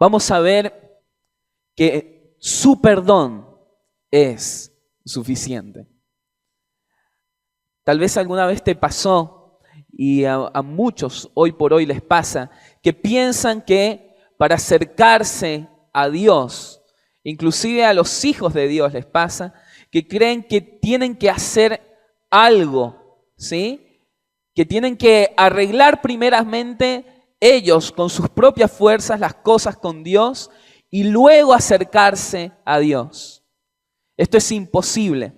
vamos a ver que su perdón es suficiente. Tal vez alguna vez te pasó, y a muchos hoy por hoy les pasa, que piensan que para acercarse a Dios, inclusive a los hijos de Dios les pasa, que creen que tienen que hacer algo, ¿sí? Que tienen que arreglar primeramente ellos con sus propias fuerzas las cosas con Dios y luego acercarse a Dios. Esto es imposible.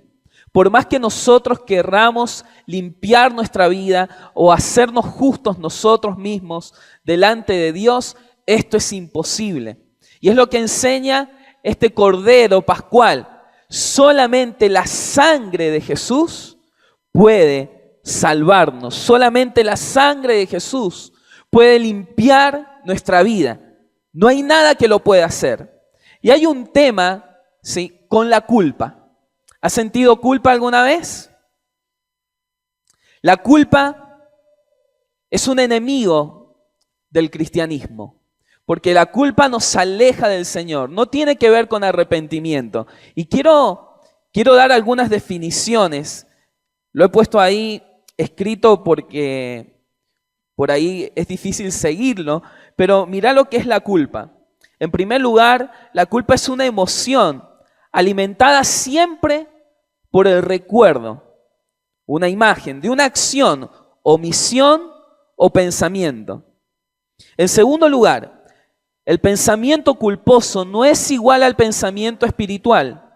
Por más que nosotros querramos limpiar nuestra vida o hacernos justos nosotros mismos delante de Dios, esto es imposible. Y es lo que enseña este Cordero Pascual. Solamente la sangre de Jesús puede salvarnos. Solamente la sangre de Jesús puede limpiar nuestra vida. No hay nada que lo pueda hacer. Y hay un tema, ¿sí?, con la culpa. ¿Has sentido culpa alguna vez? La culpa es un enemigo del cristianismo, porque la culpa nos aleja del Señor, no tiene que ver con arrepentimiento. Y quiero dar algunas definiciones, lo he puesto ahí escrito porque por ahí es difícil seguirlo, pero mira lo que es la culpa. En primer lugar, la culpa es una emoción alimentada siempre por el recuerdo, una imagen de una acción, omisión o pensamiento. En segundo lugar, el pensamiento culposo no es igual al pensamiento espiritual.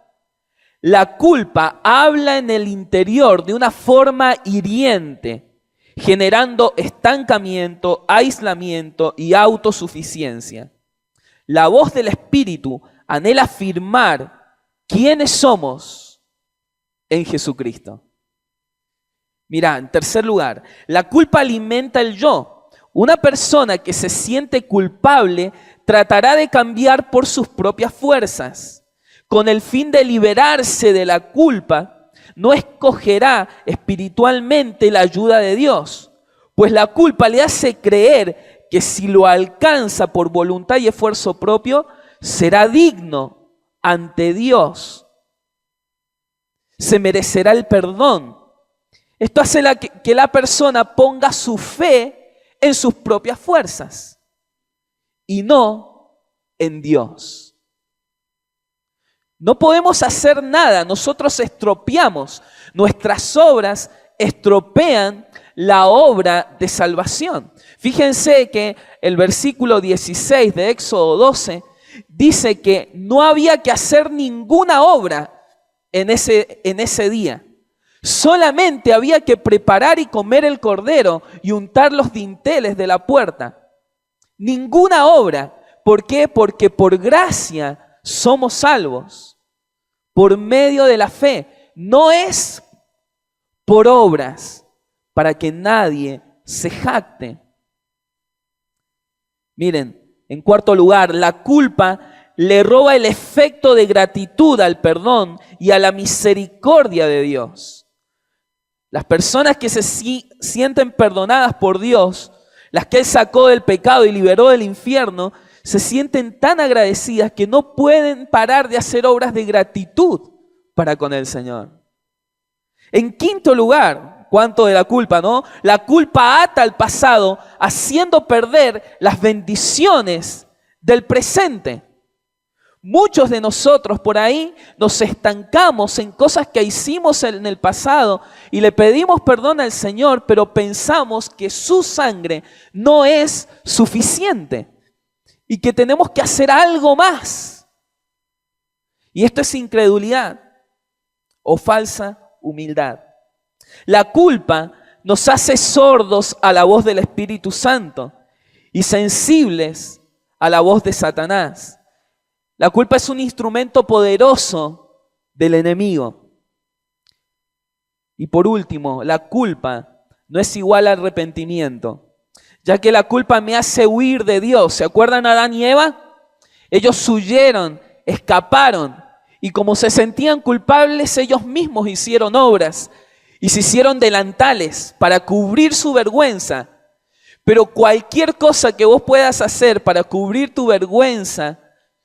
La culpa habla en el interior de una forma hiriente, generando estancamiento, aislamiento y autosuficiencia. La voz del Espíritu anhela afirmar quiénes somos en Jesucristo. Mira, en tercer lugar, la culpa alimenta el yo. Una persona que se siente culpable tratará de cambiar por sus propias fuerzas. Con el fin de liberarse de la culpa, no escogerá espiritualmente la ayuda de Dios, pues la culpa le hace creer que si lo alcanza por voluntad y esfuerzo propio, será digno ante Dios. Se merecerá el perdón. Esto hace que la persona ponga su fe en sus propias fuerzas y no en Dios. No podemos hacer nada, nosotros estropeamos, nuestras obras estropean la obra de salvación. Fíjense que el versículo 16 de Éxodo 12 dice que no había que hacer ninguna obra en ese día. Solamente había que preparar y comer el cordero y untar los dinteles de la puerta. Ninguna obra. ¿Por qué? Porque por gracia somos salvos, por medio de la fe. No es por obras, para que nadie se jacte. Miren, en cuarto lugar, la culpa le roba el efecto de gratitud al perdón y a la misericordia de Dios. Las personas que se sienten perdonadas por Dios, las que Él sacó del pecado y liberó del infierno, se sienten tan agradecidas que no pueden parar de hacer obras de gratitud para con el Señor. En quinto lugar, ¿cuánto de la culpa, no? La culpa ata al pasado, haciendo perder las bendiciones del presente. Muchos de nosotros por ahí nos estancamos en cosas que hicimos en el pasado y le pedimos perdón al Señor, pero pensamos que su sangre no es suficiente y que tenemos que hacer algo más. Y esto es incredulidad o falsa humildad. La culpa nos hace sordos a la voz del Espíritu Santo y sensibles a la voz de Satanás. La culpa es un instrumento poderoso del enemigo. Y por último, la culpa no es igual al arrepentimiento, ya que la culpa me hace huir de Dios. ¿Se acuerdan Adán y Eva? Ellos huyeron, escaparon, y como se sentían culpables, ellos mismos hicieron obras y se hicieron delantales para cubrir su vergüenza. Pero cualquier cosa que vos puedas hacer para cubrir tu vergüenza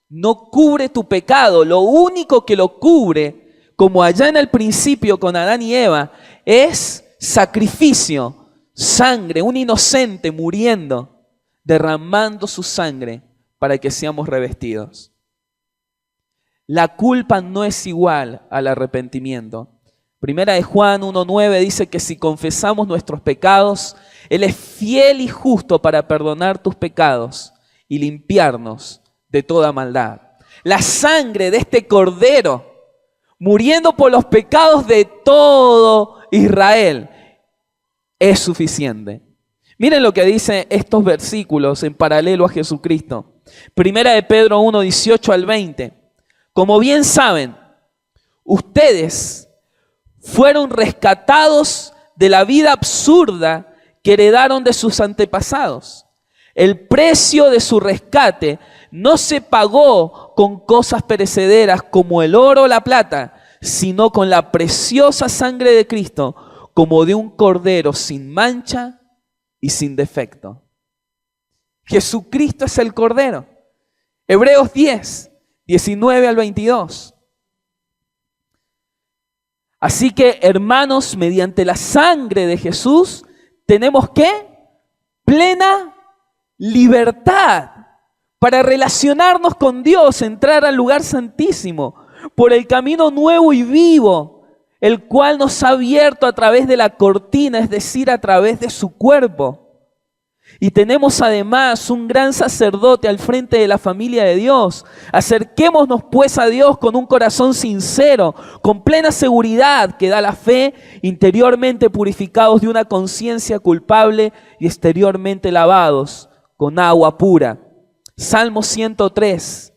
no cubre tu pecado. Lo único que lo cubre, como allá en el principio con Adán y Eva, es sacrificio, sangre, un inocente muriendo, derramando su sangre para que seamos revestidos. La culpa no es igual al arrepentimiento. Primera de Juan 1:9 dice que si confesamos nuestros pecados, Él es fiel y justo para perdonar tus pecados y limpiarnos de toda maldad. La sangre de este Cordero, muriendo por los pecados de todo Israel, es suficiente. Miren lo que dicen estos versículos en paralelo a Jesucristo. Primera de Pedro 1:18 al 20. Como bien saben, ustedes fueron rescatados de la vida absurda que heredaron de sus antepasados. El precio de su rescate no se pagó con cosas perecederas como el oro o la plata, sino con la preciosa sangre de Cristo, como de un cordero sin mancha y sin defecto. Jesucristo es el Cordero. Hebreos 10:19 al 22. Así que, hermanos, mediante la sangre de Jesús, tenemos ¿qué? Plena libertad para relacionarnos con Dios, entrar al lugar santísimo, por el camino nuevo y vivo, el cual nos ha abierto a través de la cortina, es decir, a través de su cuerpo. Y tenemos además un gran sacerdote al frente de la familia de Dios. Acerquémonos pues a Dios con un corazón sincero, con plena seguridad que da la fe, interiormente purificados de una conciencia culpable y exteriormente lavados con agua pura. Salmo 103.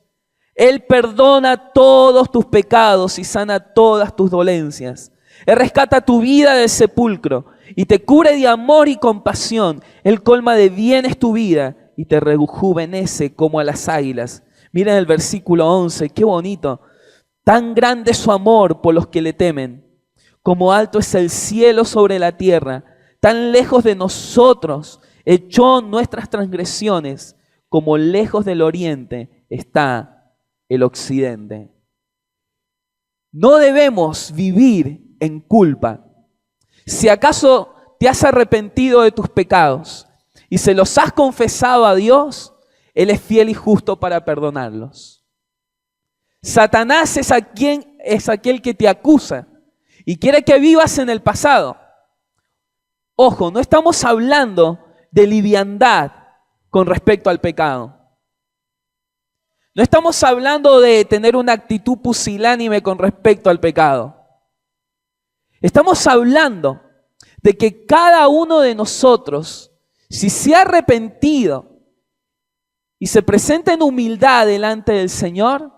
Él perdona todos tus pecados y sana todas tus dolencias. Él rescata tu vida del sepulcro y te cubre de amor y compasión. Él colma de bienes tu vida y te rejuvenece como a las águilas. Miren el versículo 11, qué bonito. Tan grande es su amor por los que le temen, como alto es el cielo sobre la tierra. Tan lejos de nosotros echó nuestras transgresiones, como lejos del oriente está el occidente. No debemos vivir en culpa. Si acaso te has arrepentido de tus pecados y se los has confesado a Dios, Él es fiel y justo para perdonarlos. Satanás es aquel que te acusa y quiere que vivas en el pasado. Ojo, no estamos hablando de liviandad con respecto al pecado. No estamos hablando de tener una actitud pusilánime con respecto al pecado. Estamos hablando de que cada uno de nosotros, si se ha arrepentido y se presenta en humildad delante del Señor,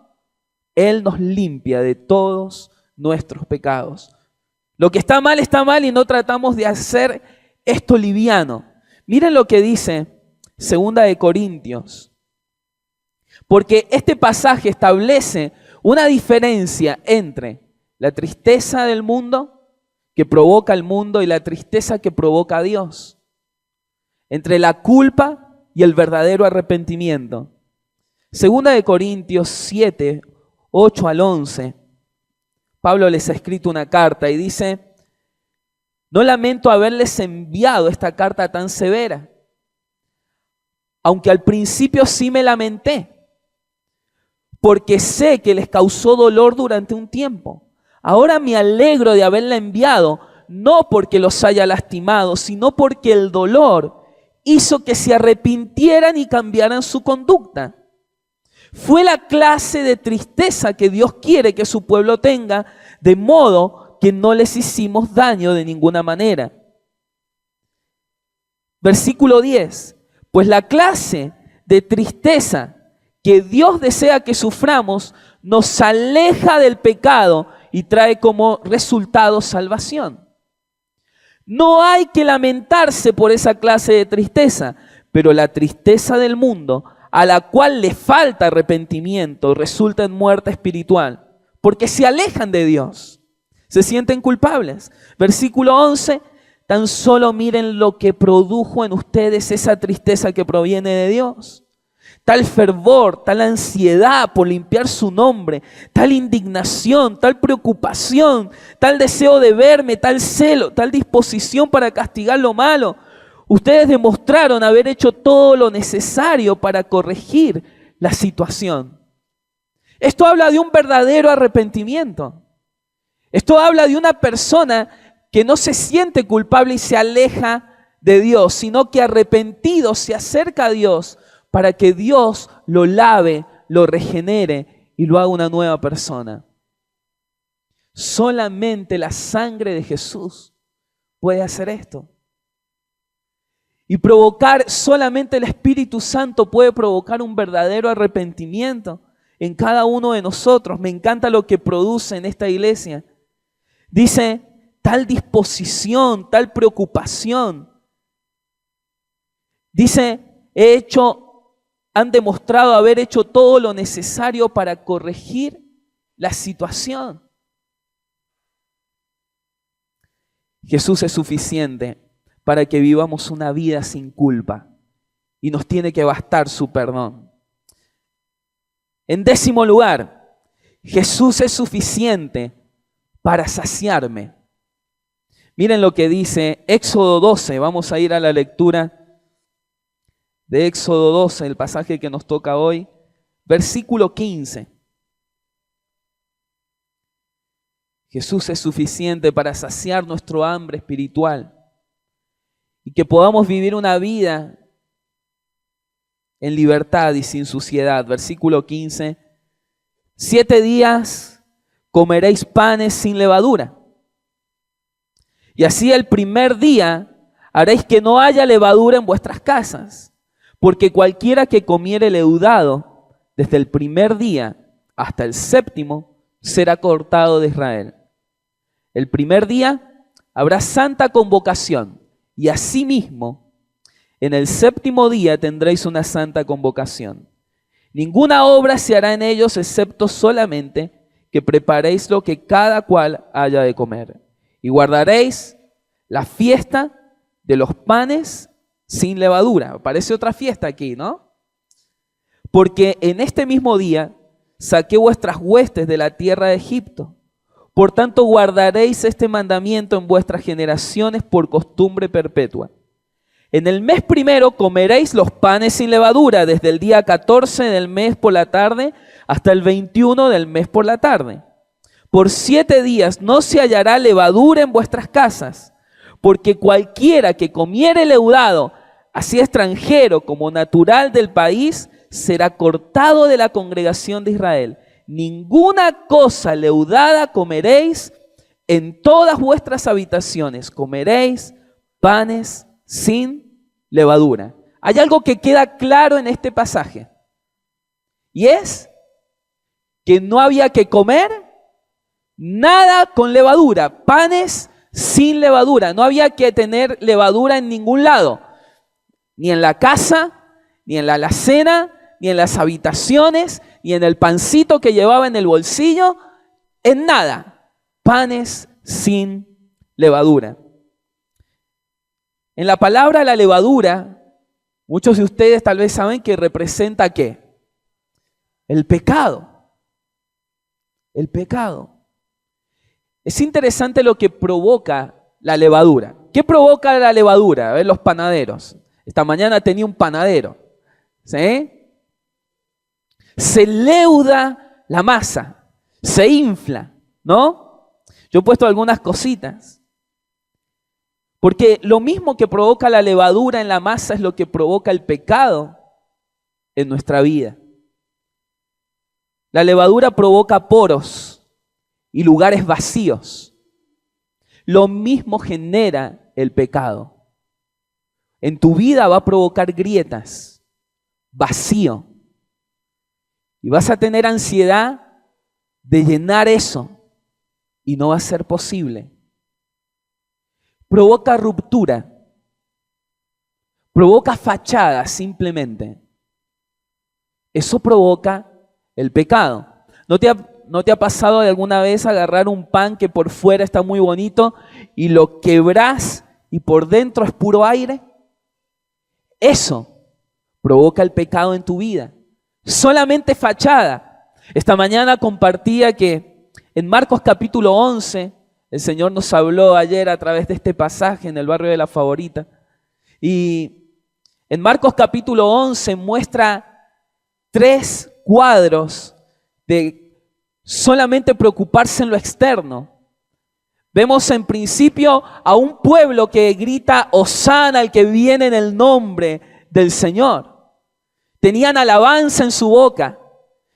Él nos limpia de todos nuestros pecados. Lo que está mal y no tratamos de hacer esto liviano. Miren lo que dice 2 de Corintios. Porque este pasaje establece una diferencia entre la tristeza del mundo que provoca el mundo y la tristeza que provoca a Dios. Entre la culpa y el verdadero arrepentimiento. 2 de Corintios 7:8 al 11. Pablo les ha escrito una carta y dice: no lamento haberles enviado esta carta tan severa, aunque al principio sí me lamenté, porque sé que les causó dolor durante un tiempo. Ahora me alegro de haberla enviado, no porque los haya lastimado, sino porque el dolor hizo que se arrepintieran y cambiaran su conducta. Fue la clase de tristeza que Dios quiere que su pueblo tenga, de modo que no les hicimos daño de ninguna manera. Versículo 10. Pues la clase de tristeza que Dios desea que suframos nos aleja del pecado y trae como resultado salvación. No hay que lamentarse por esa clase de tristeza, pero la tristeza del mundo, a la cual le falta arrepentimiento, resulta en muerte espiritual, porque se alejan de Dios, se sienten culpables. Versículo 11, Tan solo miren lo que produjo en ustedes esa tristeza que proviene de Dios. Tal fervor, tal ansiedad por limpiar su nombre, tal indignación, tal preocupación, tal deseo de verme, tal celo, tal disposición para castigar lo malo. Ustedes demostraron haber hecho todo lo necesario para corregir la situación. Esto habla de un verdadero arrepentimiento. Esto habla de una persona que no se siente culpable y se aleja de Dios, sino que arrepentido se acerca a Dios para que Dios lo lave, lo regenere y lo haga una nueva persona. Solamente la sangre de Jesús puede hacer esto. Y solamente el Espíritu Santo puede provocar un verdadero arrepentimiento en cada uno de nosotros. Me encanta lo que produce en esta iglesia. Dice, tal disposición, tal preocupación. Dice, han demostrado haber hecho todo lo necesario para corregir la situación. Jesús es suficiente para que vivamos una vida sin culpa y nos tiene que bastar su perdón. En 10º lugar, Jesús es suficiente para saciarme. Miren lo que dice Éxodo 12, vamos a ir a la lectura de Éxodo 12, el pasaje que nos toca hoy, versículo 15. Jesús es suficiente para saciar nuestro hambre espiritual y que podamos vivir una vida en libertad y sin suciedad. Versículo 15. 7 días comeréis panes sin levadura. Y así el primer día haréis que no haya levadura en vuestras casas, porque cualquiera que comiere leudado desde el primer día hasta el 7º será cortado de Israel. El primer día habrá santa convocación y asimismo en el 7º día tendréis una santa convocación. Ninguna obra se hará en ellos excepto solamente que preparéis lo que cada cual haya de comer. Y guardaréis la fiesta de los panes sin levadura. Parece otra fiesta aquí, ¿no? Porque en este mismo día saqué vuestras huestes de la tierra de Egipto. Por tanto, guardaréis este mandamiento en vuestras generaciones por costumbre perpetua. En el mes primero comeréis los panes sin levadura, desde el día 14 del mes por la tarde hasta el 21 del mes por la tarde. Por 7 días no se hallará levadura en vuestras casas, porque cualquiera que comiere leudado, así extranjero como natural del país, será cortado de la congregación de Israel. Ninguna cosa leudada comeréis en todas vuestras habitaciones. Comeréis panes sin levadura. Hay algo que queda claro en este pasaje. Y es que no había que comer nada con levadura. Panes sin levadura. No había que tener levadura en ningún lado. Ni en la casa, ni en la alacena, ni en las habitaciones, ni en el pancito que llevaba en el bolsillo, en nada. Panes sin levadura. En la palabra la levadura, muchos de ustedes tal vez saben que representa ¿qué? El pecado. El pecado. Es interesante lo que provoca la levadura. ¿Qué provoca la levadura? A ver, los panaderos. Esta mañana tenía un panadero. ¿Sí? Se leuda la masa, se infla, ¿no? Yo he puesto algunas cositas. Porque lo mismo que provoca la levadura en la masa es lo que provoca el pecado en nuestra vida. La levadura provoca poros y lugares vacíos. Lo mismo genera el pecado. En tu vida va a provocar grietas, vacío. Y vas a tener ansiedad de llenar eso y no va a ser posible. Provoca ruptura. Provoca fachada simplemente. Eso provoca el pecado. ¿No te ha pasado de alguna vez agarrar un pan que por fuera está muy bonito y lo quebrás y por dentro es puro aire, eso provoca el pecado en tu vida. Solamente fachada. Esta mañana compartía que en Marcos capítulo 11, el Señor nos habló ayer a través de este pasaje en el barrio de La Favorita. Y en Marcos capítulo 11 muestra 3 cuadros de solamente preocuparse en lo externo. Vemos en principio a un pueblo que grita Hosana al que viene en el nombre del Señor. Tenían alabanza en su boca,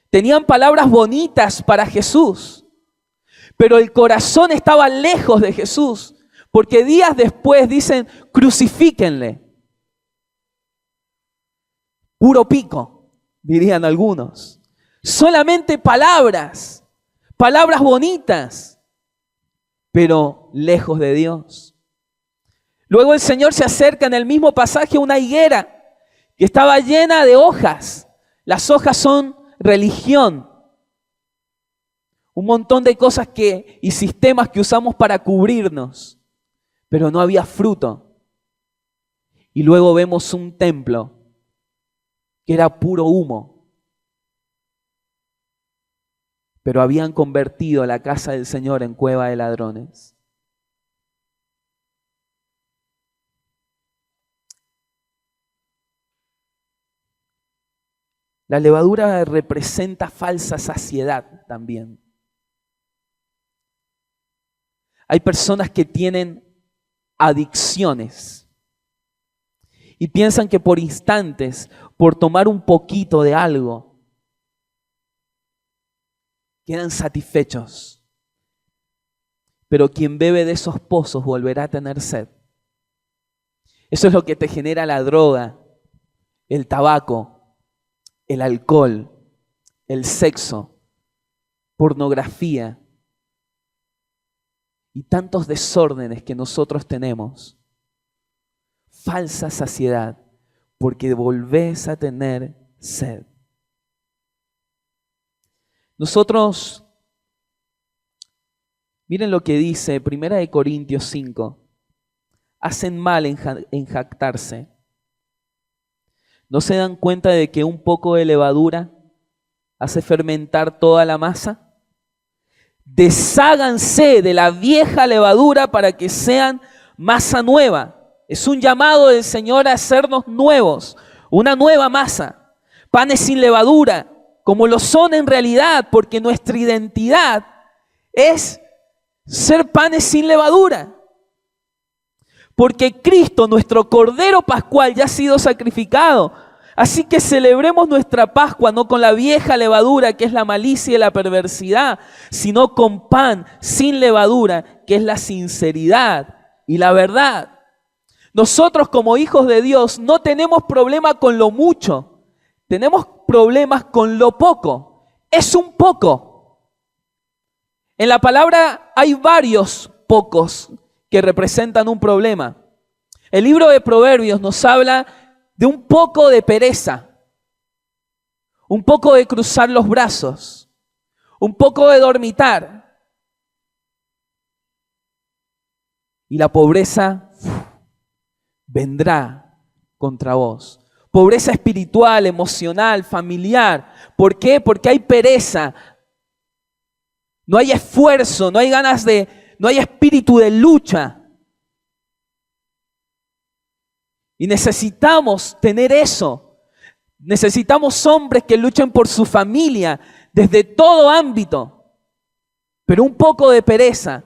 tenían palabras bonitas para Jesús, pero el corazón estaba lejos de Jesús, porque días después dicen, crucifíquenle. Puro pico, dirían algunos. Solamente palabras, palabras bonitas, pero lejos de Dios. Luego el Señor se acerca en el mismo pasaje a una higuera que estaba llena de hojas. Las hojas son religión. Un montón de cosas y sistemas que usamos para cubrirnos, pero no había fruto. Y luego vemos un templo que era puro humo, pero habían convertido la casa del Señor en cueva de ladrones. La levadura representa falsa saciedad también. Hay personas que tienen adicciones y piensan que por instantes, por tomar un poquito de algo, quedan satisfechos. Pero quien bebe de esos pozos volverá a tener sed. Eso es lo que te genera la droga, el tabaco, el alcohol, el sexo, pornografía y tantos desórdenes que nosotros tenemos. Falsa saciedad, porque volvés a tener sed. Nosotros, miren lo que dice 1 Corintios 5, hacen mal en jactarse. ¿No se dan cuenta de que un poco de levadura hace fermentar toda la masa? Desháganse de la vieja levadura para que sean masa nueva. Es un llamado del Señor a hacernos nuevos, una nueva masa. Panes sin levadura, como lo son en realidad, porque nuestra identidad es ser panes sin levadura. Porque Cristo, nuestro Cordero Pascual, ya ha sido sacrificado. Así que celebremos nuestra Pascua no con la vieja levadura, que es la malicia y la perversidad, sino con pan sin levadura, que es la sinceridad y la verdad. Nosotros como hijos de Dios no tenemos problema con lo mucho, tenemos problemas con lo poco. Es un poco. En la palabra hay varios pocos que representan un problema. El libro de Proverbios nos habla de un poco de pereza, un poco de cruzar los brazos, un poco de dormitar. Y la pobreza vendrá contra vos. Pobreza espiritual, emocional, familiar. ¿Por qué? Porque hay pereza. No hay esfuerzo, no hay no hay espíritu de lucha. Y necesitamos tener eso. Necesitamos hombres que luchen por su familia desde todo ámbito. Pero un poco de pereza,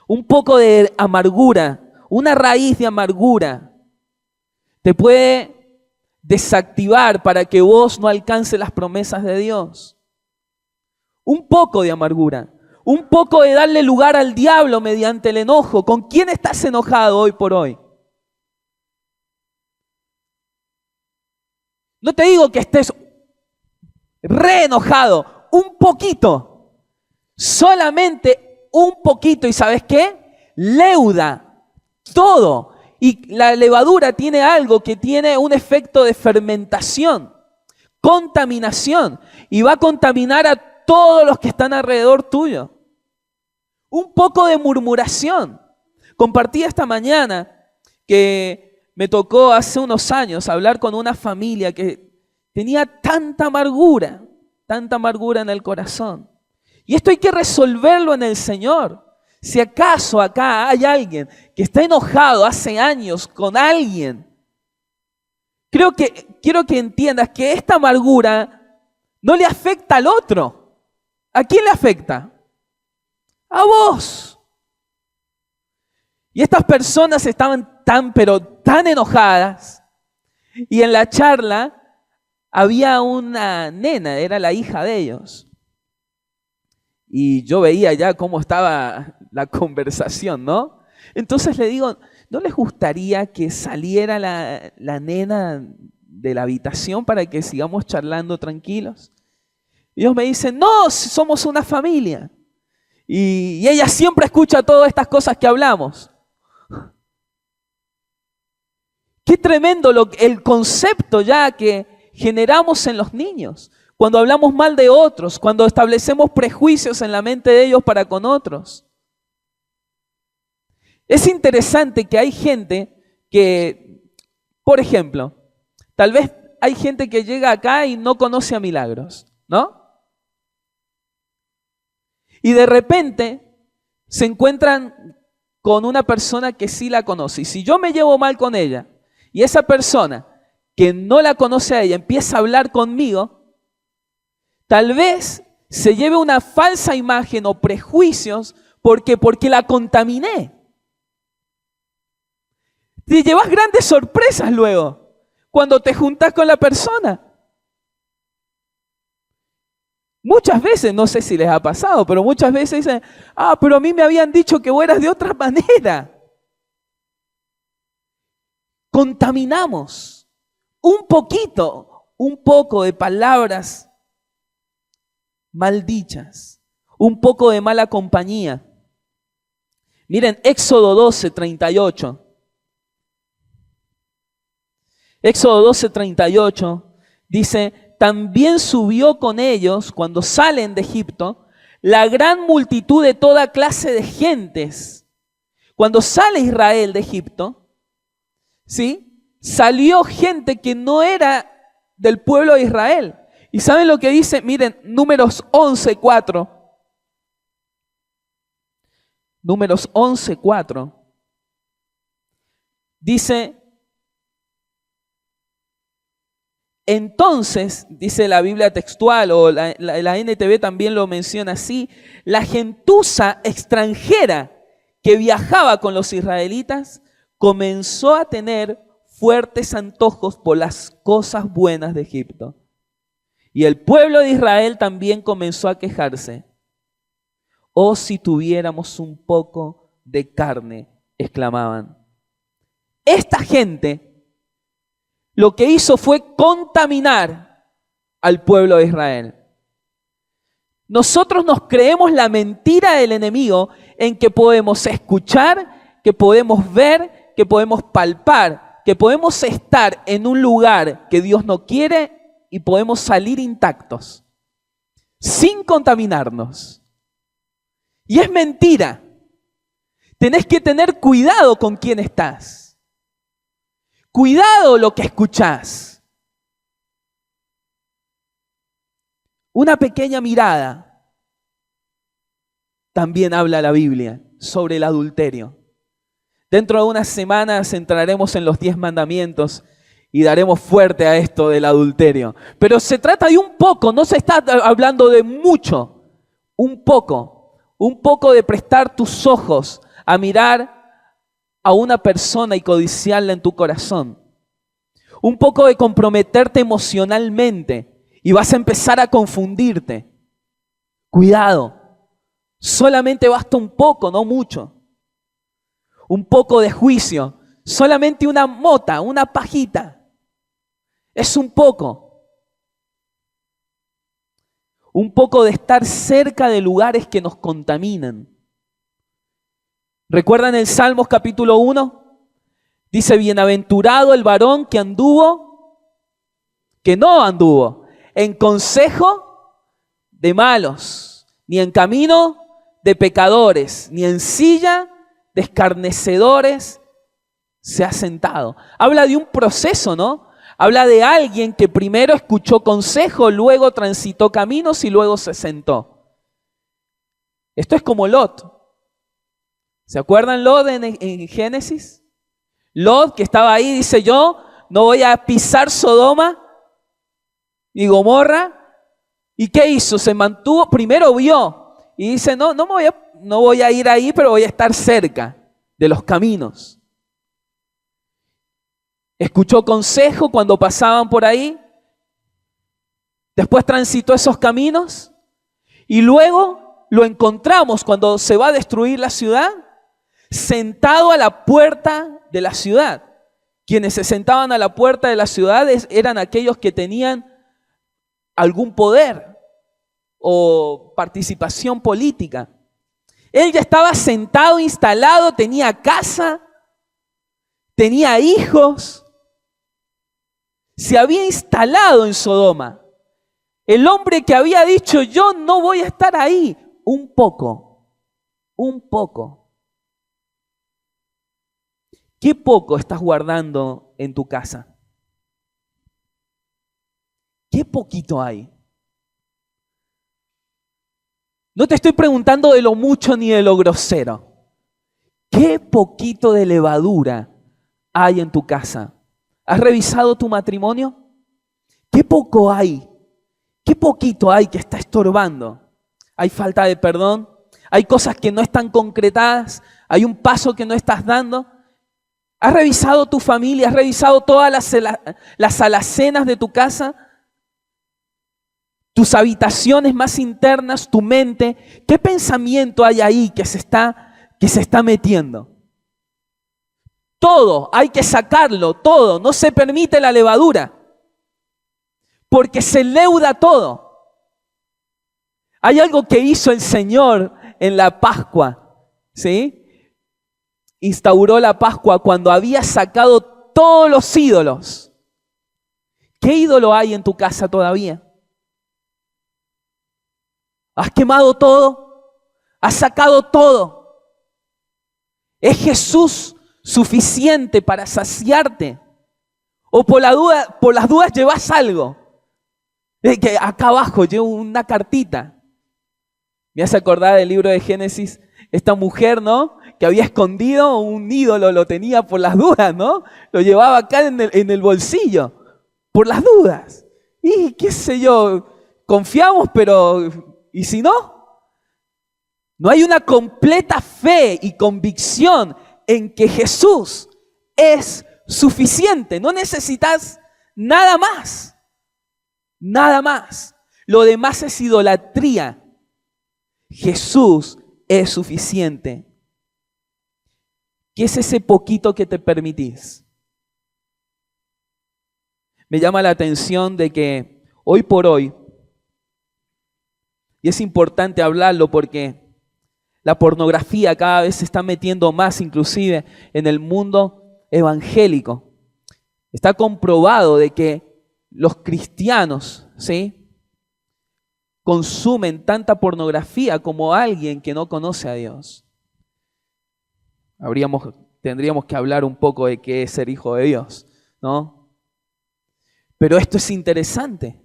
un poco de amargura, una raíz de amargura te puede desactivar para que vos no alcances las promesas de Dios. Un poco de amargura. Un poco de darle lugar al diablo mediante el enojo. ¿Con quién estás enojado hoy por hoy? No te digo que estés re enojado, un poquito. Solamente un poquito. ¿Y sabes qué? Leuda todo. Y la levadura tiene algo que tiene un efecto de fermentación, contaminación. Y va a contaminar a todos los que están alrededor tuyo. Un poco de murmuración. Compartí esta mañana que me tocó hace unos años hablar con una familia que tenía tanta amargura en el corazón. Y esto hay que resolverlo en el Señor. Si acaso acá hay alguien que está enojado hace años con alguien, quiero que entiendas que esta amargura no le afecta al otro. ¿A quién le afecta? A vos. Y estas personas estaban pero tan enojadas. Y en la charla había una nena, era la hija de ellos. Y yo veía ya cómo estaba la conversación, ¿no? Entonces le digo, ¿no les gustaría que saliera la nena de la habitación para que sigamos charlando tranquilos? Y ellos me dicen, no, somos una familia. Y ella siempre escucha todas estas cosas que hablamos. Qué tremendo el concepto ya que generamos en los niños. Cuando hablamos mal de otros, cuando establecemos prejuicios en la mente de ellos para con otros. Es interesante que hay gente que, por ejemplo, tal vez hay gente que llega acá y no conoce a Milagros, ¿no? Y de repente se encuentran con una persona que sí la conoce. Y si yo me llevo mal con ella y esa persona que no la conoce a ella empieza a hablar conmigo, tal vez se lleve una falsa imagen o prejuicios porque la contaminé. Te llevas grandes sorpresas luego cuando te juntas con la persona. Muchas veces, no sé si les ha pasado, pero muchas veces dicen, pero a mí me habían dicho que vos eras de otra manera. Contaminamos un poco de palabras maldichas, un poco de mala compañía. Miren, Éxodo 12, 38. Éxodo 12, 38 dice, también subió con ellos, cuando salen de Egipto, la gran multitud de toda clase de gentes. Cuando sale Israel de Egipto, ¿sí? Salió gente que no era del pueblo de Israel. ¿Y saben lo que dice? Miren, Números 11, 4. Números 11, 4. Dice, entonces, dice la Biblia textual, o la NTV también lo menciona así, la gentuza extranjera que viajaba con los israelitas comenzó a tener fuertes antojos por las cosas buenas de Egipto. Y el pueblo de Israel también comenzó a quejarse. Oh, si tuviéramos un poco de carne, exclamaban. Esta gente lo que hizo fue contaminar al pueblo de Israel. Nosotros nos creemos la mentira del enemigo en que podemos escuchar, que podemos ver, que podemos palpar, que podemos estar en un lugar que Dios no quiere y podemos salir intactos, sin contaminarnos. Y es mentira. Tenés que tener cuidado con quién estás. Cuidado lo que escuchás. Una pequeña mirada también habla la Biblia sobre el adulterio. Dentro de unas semanas entraremos en los 10 mandamientos y daremos fuerte a esto del adulterio. Pero se trata de un poco, no se está hablando de mucho. Un poco de prestar tus ojos a mirar a una persona y codiciarla en tu corazón. Un poco de comprometerte emocionalmente y vas a empezar a confundirte. Cuidado, solamente basta un poco, no mucho. Un poco de juicio, solamente una mota, una pajita. Es un poco. Un poco de estar cerca de lugares que nos contaminan. ¿Recuerdan el Salmos capítulo 1? Dice, bienaventurado el varón que no anduvo en consejo de malos, ni en camino de pecadores, ni en silla de escarnecedores se ha sentado. Habla de un proceso, ¿no? Habla de alguien que primero escuchó consejo, luego transitó caminos y luego se sentó. Esto es como Lot. ¿Se acuerdan Lot en Génesis? Lot, que estaba ahí, dice: yo no voy a pisar Sodoma y Gomorra. ¿Y qué hizo? Se mantuvo, primero vio y dice: no voy a ir ahí, pero voy a estar cerca de los caminos. Escuchó consejo cuando pasaban por ahí, después transitó esos caminos y luego lo encontramos cuando se va a destruir la ciudad, sentado a la puerta de la ciudad. Quienes se sentaban a la puerta de las ciudades eran aquellos que tenían algún poder o participación política. Él ya estaba sentado, instalado, tenía casa, tenía hijos, se había instalado en Sodoma. El hombre que había dicho: yo no voy a estar ahí, un poco. ¿Qué poco estás guardando en tu casa? ¿Qué poquito hay? No te estoy preguntando de lo mucho ni de lo grosero. ¿Qué poquito de levadura hay en tu casa? ¿Has revisado tu matrimonio? ¿Qué poco hay? ¿Qué poquito hay que está estorbando? ¿Hay falta de perdón? ¿Hay cosas que no están concretadas? ¿Hay un paso que no estás dando? ¿Has revisado tu familia? ¿Has revisado todas las alacenas de tu casa? Tus habitaciones más internas, tu mente. ¿Qué pensamiento hay ahí que se está metiendo? Todo, hay que sacarlo, todo. No se permite la levadura, porque se leuda todo. Hay algo que hizo el Señor en la Pascua, ¿sí? Instauró la Pascua cuando había sacado todos los ídolos. ¿Qué ídolo hay en tu casa todavía? ¿Has quemado todo? ¿Has sacado todo? ¿Es Jesús suficiente para saciarte? ¿O por las dudas llevas algo? Que acá abajo llevo una cartita. Me hace acordar del libro de Génesis, esta mujer, ¿no? Que había escondido un ídolo, lo tenía por las dudas, ¿no? Lo llevaba acá en el bolsillo, por las dudas. Y qué sé yo, confiamos, pero ¿y si no? No hay una completa fe y convicción en que Jesús es suficiente. No necesitas nada más. Nada más. Lo demás es idolatría. Jesús es suficiente. ¿Qué es ese poquito que te permitís? Me llama la atención de que hoy por hoy, y es importante hablarlo porque la pornografía cada vez se está metiendo más, inclusive en el mundo evangélico. Está comprobado de que los cristianos, ¿sí?, consumen tanta pornografía como alguien que no conoce a Dios. Tendríamos que hablar un poco de qué es ser hijo de Dios, ¿no? Pero esto es interesante.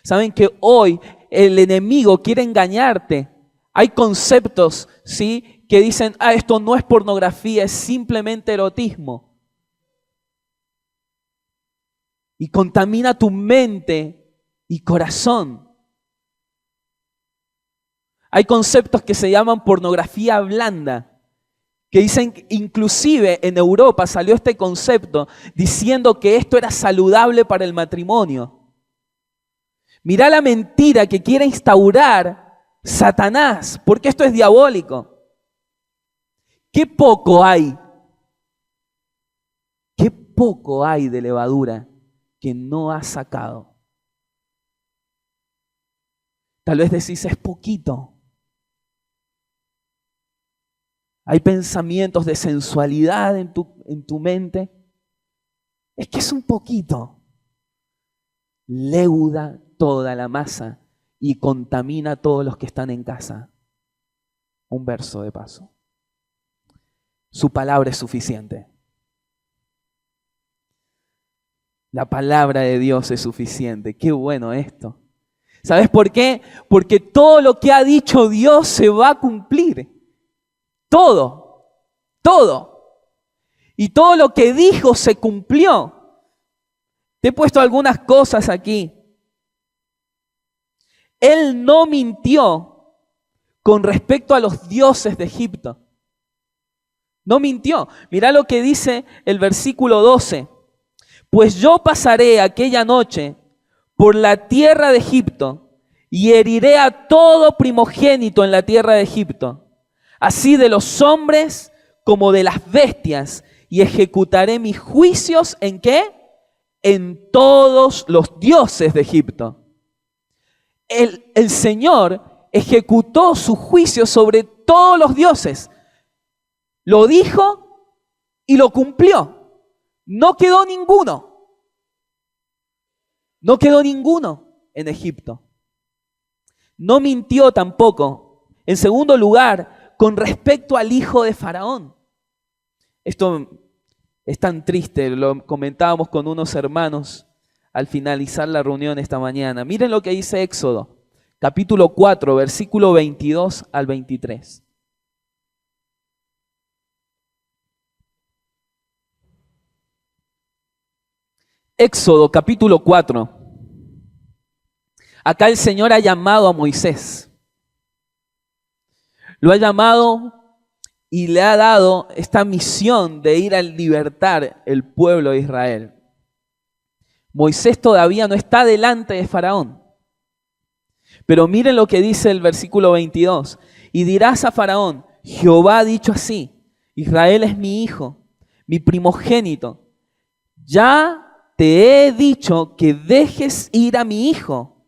Saben que hoy el enemigo quiere engañarte. Hay conceptos, ¿sí?, que dicen: esto no es pornografía, es simplemente erotismo. Y contamina tu mente y corazón. Hay conceptos que se llaman pornografía blanda, que dicen, inclusive en Europa salió este concepto diciendo que esto era saludable para el matrimonio. Mirá la mentira que quiere instaurar Satanás, porque esto es diabólico. ¿Qué poco hay? ¿Qué poco hay de levadura que no has sacado? Tal vez decís: es poquito. Hay pensamientos de sensualidad en tu mente. Es que es un poquito. Leuda toda la masa y contamina a todos los que están en casa. Un verso de paso. Su palabra es suficiente. La palabra de Dios es suficiente. Qué bueno esto. ¿Sabes por qué? Porque todo lo que ha dicho Dios se va a cumplir. Todo. Y todo lo que dijo se cumplió. Te he puesto algunas cosas aquí. Él no mintió con respecto a los dioses de Egipto. No mintió. Mira lo que dice el versículo 12. Pues yo pasaré aquella noche por la tierra de Egipto y heriré a todo primogénito en la tierra de Egipto, así de los hombres como de las bestias, y ejecutaré mis juicios ¿en qué? En todos los dioses de Egipto. El Señor ejecutó su juicio sobre todos los dioses. Lo dijo y lo cumplió. No quedó ninguno. No quedó ninguno en Egipto. No mintió tampoco. En segundo lugar, con respecto al hijo de Faraón. Esto es tan triste, lo comentábamos con unos hermanos al finalizar la reunión esta mañana. Miren lo que dice Éxodo, capítulo 4, versículo 22 al 23. Éxodo capítulo 4. Acá el Señor ha llamado a Moisés. Lo ha llamado y le ha dado esta misión de ir a libertar el pueblo de Israel. Moisés todavía no está delante de Faraón. Pero miren lo que dice el versículo 22. Y dirás a Faraón, Jehová ha dicho así, Israel es mi hijo, mi primogénito. Ya te he dicho que dejes ir a mi hijo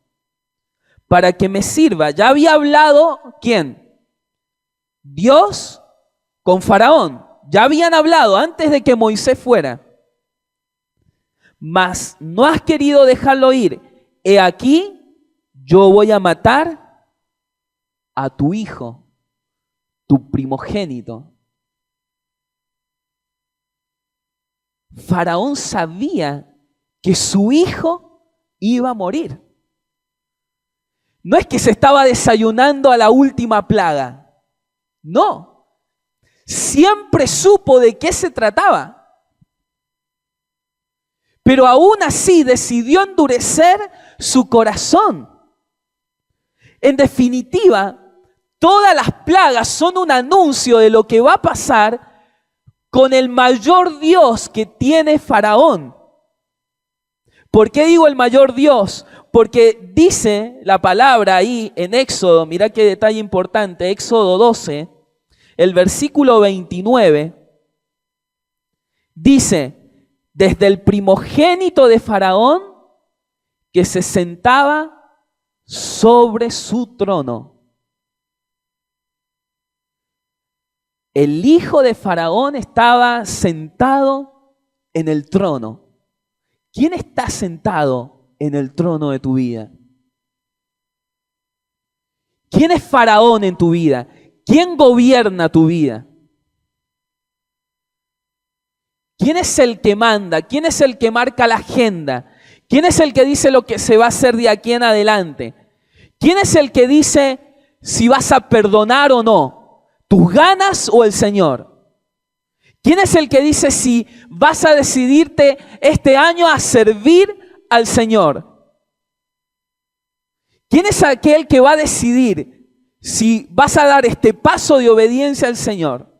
para que me sirva. Ya había hablado, ¿quién? Dios con Faraón. Ya habían hablado antes de que Moisés fuera. Mas no has querido dejarlo ir. He aquí, yo voy a matar a tu hijo, tu primogénito. Faraón sabía que su hijo iba a morir. No es que se estaba desayunando a la última plaga. No. Siempre supo de qué se trataba. Pero aún así decidió endurecer su corazón. En definitiva, todas las plagas son un anuncio de lo que va a pasar con el mayor Dios que tiene Faraón. ¿Por qué digo el mayor Dios? Porque dice la palabra ahí en Éxodo, mira qué detalle importante, Éxodo 12, el versículo 29, dice, desde el primogénito de Faraón que se sentaba sobre su trono. El hijo de Faraón estaba sentado en el trono. ¿Quién está sentado en el trono de tu vida? ¿Quién es Faraón en tu vida? ¿Quién gobierna tu vida? ¿Quién es el que manda? ¿Quién es el que marca la agenda? ¿Quién es el que dice lo que se va a hacer de aquí en adelante? ¿Quién es el que dice si vas a perdonar o no? ¿Tus ganas o el Señor? ¿Quién es el que dice si vas a decidirte este año a servir al Señor? ¿Quién es aquel que va a decidir si vas a dar este paso de obediencia al Señor?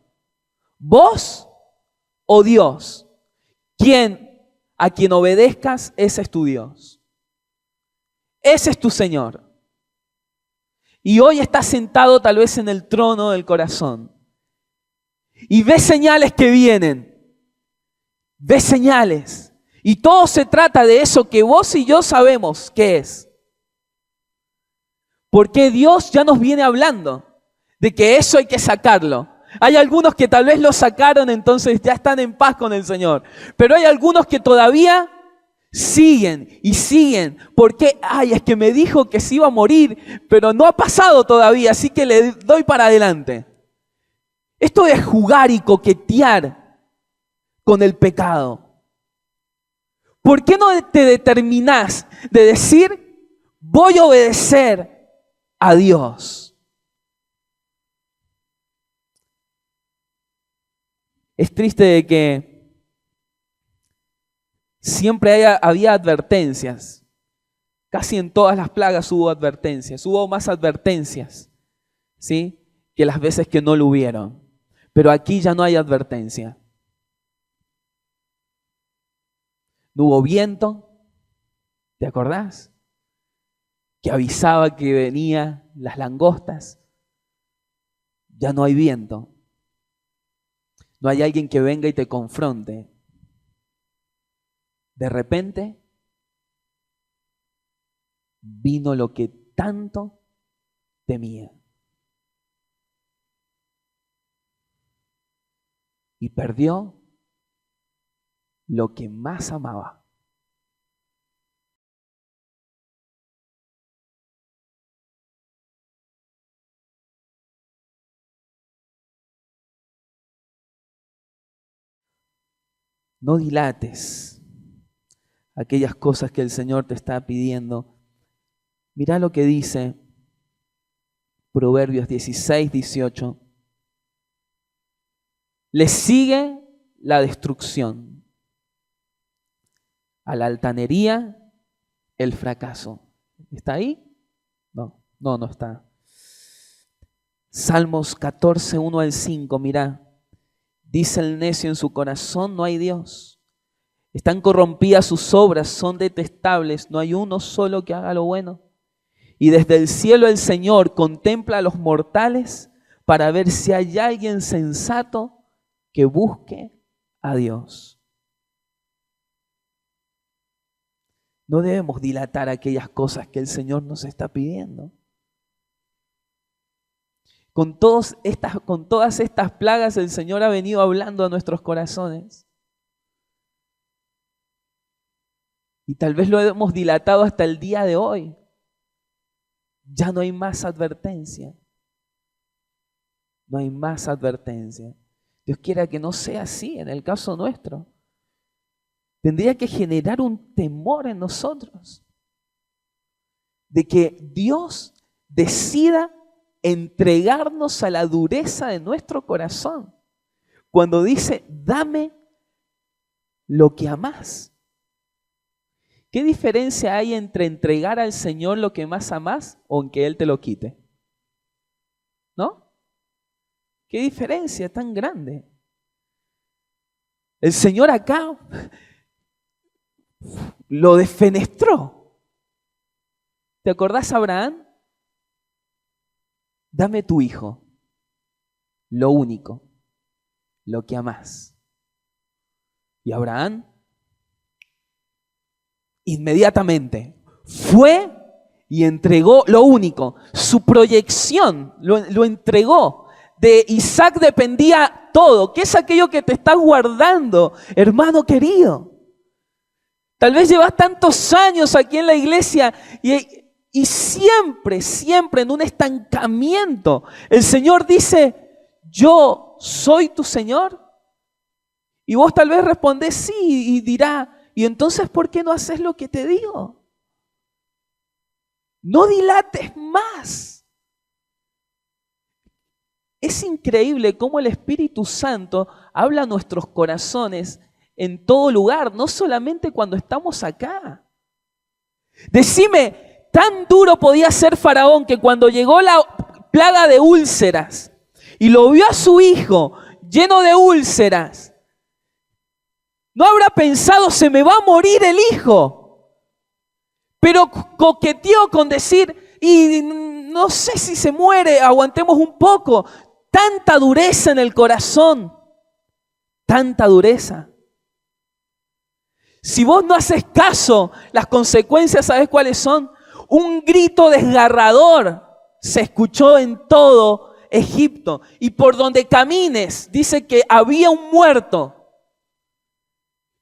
¿Vos o Dios? A quien obedezcas, ese es tu Dios. Ese es tu Señor. Y hoy estás sentado tal vez en el trono del corazón. Y ves señales que vienen. Ves señales. Y todo se trata de eso que vos y yo sabemos qué es. Porque Dios ya nos viene hablando de que eso hay que sacarlo. Hay algunos que tal vez lo sacaron, entonces ya están en paz con el Señor. Pero hay algunos que todavía siguen y siguen. Porque, es que me dijo que se iba a morir, pero no ha pasado todavía, así que le doy para adelante. Esto de jugar y coquetear con el pecado. ¿Por qué no te determinás de decir, voy a obedecer a Dios? Es triste de que siempre había advertencias. Casi en todas las plagas hubo advertencias. Hubo más advertencias, ¿sí?, que las veces que no lo hubieron. Pero aquí ya no hay advertencia. No hubo viento, ¿te acordás? Que avisaba que venían las langostas. Ya no hay viento. No hay alguien que venga y te confronte. De repente vino lo que tanto temía. Y perdió lo que más amaba. No dilates aquellas cosas que el Señor te está pidiendo. Mirá lo que dice Proverbios 16, 18. Le sigue la destrucción, a la altanería el fracaso. ¿Está ahí? No está. Salmos 14, 1 al 5, mirá. Dice el necio en su corazón, no hay Dios. Están corrompidas sus obras, son detestables, no hay uno solo que haga lo bueno. Y desde el cielo el Señor contempla a los mortales para ver si hay alguien sensato que busque a Dios. No debemos dilatar aquellas cosas que el Señor nos está pidiendo. Con todas estas plagas el Señor ha venido hablando a nuestros corazones. Y tal vez lo hemos dilatado hasta el día de hoy. Ya no hay más advertencia. No hay más advertencia. Dios quiera que no sea así en el caso nuestro. Tendría que generar un temor en nosotros de que Dios decida entregarnos a la dureza de nuestro corazón. Cuando dice, dame lo que amás. ¿Qué diferencia hay entre entregar al Señor lo que más amás o en que Él te lo quite? ¿No? ¿Qué diferencia tan grande? El Señor acá lo defenestró. ¿Te acordás, Abraham? Dame tu hijo, lo único, lo que amás. Y Abraham inmediatamente fue y entregó lo único. Su proyección lo entregó. De Isaac dependía todo. ¿Qué es aquello que te está guardando, hermano querido? Tal vez llevas tantos años aquí en la iglesia y siempre en un estancamiento. El Señor dice, yo soy tu Señor. Y vos tal vez respondés sí y dirá, ¿y entonces por qué no haces lo que te digo? No dilates más. Es increíble cómo el Espíritu Santo habla a nuestros corazones en todo lugar, no solamente cuando estamos acá. Decime, tan duro podía ser Faraón que cuando llegó la plaga de úlceras y lo vio a su hijo lleno de úlceras, no habrá pensado, se me va a morir el hijo. Pero coqueteó con decir, y no sé si se muere, aguantemos un poco. Tanta dureza en el corazón, tanta dureza. Si vos no haces caso, las consecuencias, ¿sabes cuáles son? Un grito desgarrador se escuchó en todo Egipto. Y por donde camines, dice que había un muerto.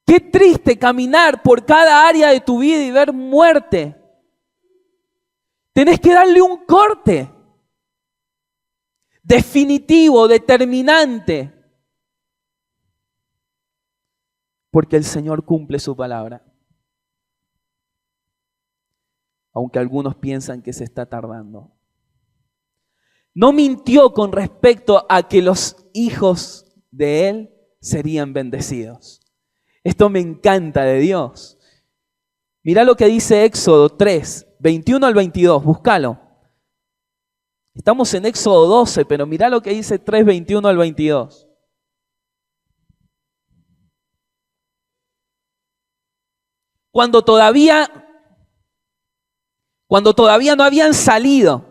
Qué triste caminar por cada área de tu vida y ver muerte. Tenés que darle un corte. definitivo, determinante. Porque el Señor cumple su palabra. Aunque algunos piensan que se está tardando. No mintió con respecto a que los hijos de Él serían bendecidos. Esto me encanta de Dios. Mira lo que dice Éxodo 3, 21 al 22, búscalo. Estamos en Éxodo 12, pero mira lo que dice 3, 21 al 22. Cuando todavía no habían salido,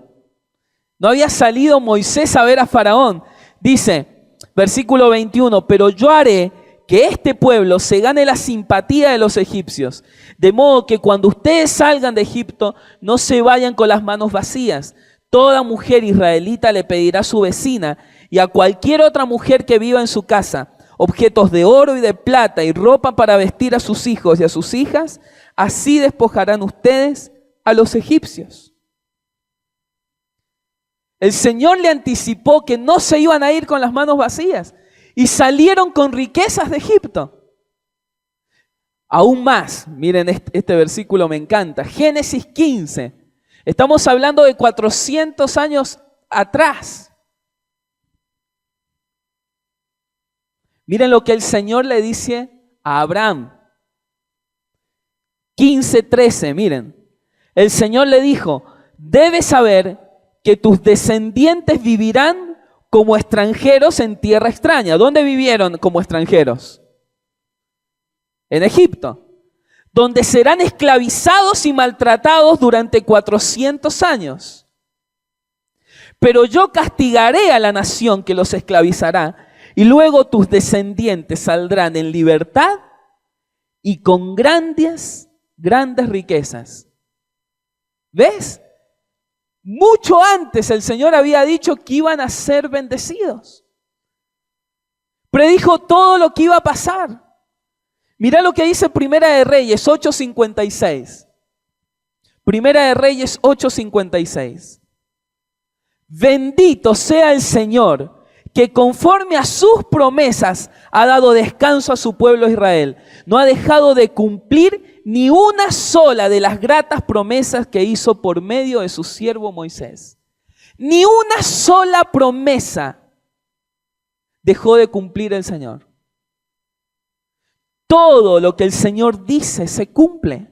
no había salido Moisés a ver a Faraón, dice, versículo 21, pero yo haré que este pueblo se gane la simpatía de los egipcios, de modo que cuando ustedes salgan de Egipto no se vayan con las manos vacías. Toda mujer israelita le pedirá a su vecina y a cualquier otra mujer que viva en su casa objetos de oro y de plata y ropa para vestir a sus hijos y a sus hijas, así despojarán ustedes a los egipcios. El Señor le anticipó que no se iban a ir con las manos vacías y salieron con riquezas de Egipto. Aún más, miren este versículo me encanta, Génesis 15. Estamos hablando de 400 años atrás. Miren lo que el Señor le dice a Abraham. 15:13, miren. El Señor le dijo, debes saber que tus descendientes vivirán como extranjeros en tierra extraña. ¿Dónde vivieron como extranjeros? En Egipto. Donde serán esclavizados y maltratados durante 400 años. Pero yo castigaré a la nación que los esclavizará y luego tus descendientes saldrán en libertad y con grandes riquezas. ¿Ves? Mucho antes el Señor había dicho que iban a ser bendecidos. Predijo todo lo que iba a pasar. Mira lo que dice Primera de Reyes 8:56. Primera de Reyes 8:56. Bendito sea el Señor, que conforme a sus promesas ha dado descanso a su pueblo Israel. No ha dejado de cumplir ni una sola de las gratas promesas que hizo por medio de su siervo Moisés. Ni una sola promesa dejó de cumplir el Señor. Todo lo que el Señor dice se cumple.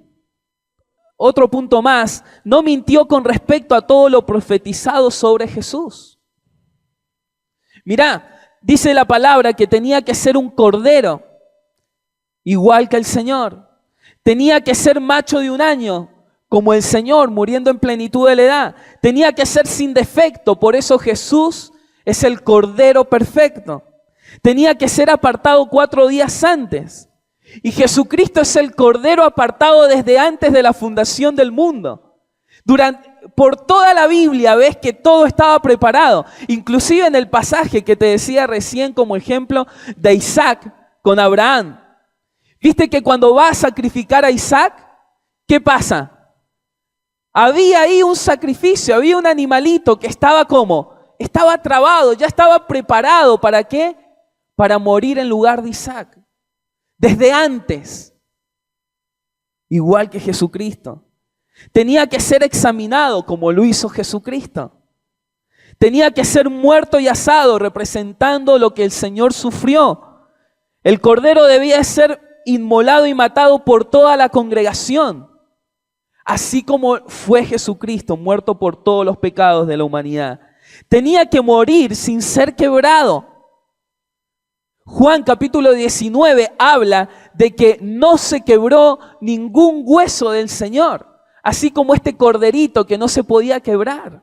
Otro punto más, no mintió con respecto a todo lo profetizado sobre Jesús. Mirá, dice la palabra que tenía que ser un cordero, igual que el Señor. Tenía que ser macho de 1 año, como el Señor, muriendo en plenitud de la edad. Tenía que ser sin defecto, por eso Jesús es el cordero perfecto. Tenía que ser apartado 4 días antes. Y Jesucristo es el cordero apartado desde antes de la fundación del mundo. Por toda la Biblia ves que todo estaba preparado. Inclusive en el pasaje que te decía recién como ejemplo de Isaac con Abraham. ¿Viste que cuando va a sacrificar a Isaac, qué pasa? Había ahí un sacrificio, había un animalito que estaba ¿cómo? Estaba trabado, ya estaba preparado. ¿Para qué? Para morir en lugar de Isaac. Desde antes. Igual que Jesucristo. Tenía que ser examinado como lo hizo Jesucristo. Tenía que ser muerto y asado representando lo que el Señor sufrió. El cordero debía ser inmolado y matado por toda la congregación. Así como fue Jesucristo muerto por todos los pecados de la humanidad. Tenía que morir sin ser quebrado. Juan capítulo 19 habla de que no se quebró ningún hueso del Señor. Así como este corderito que no se podía quebrar.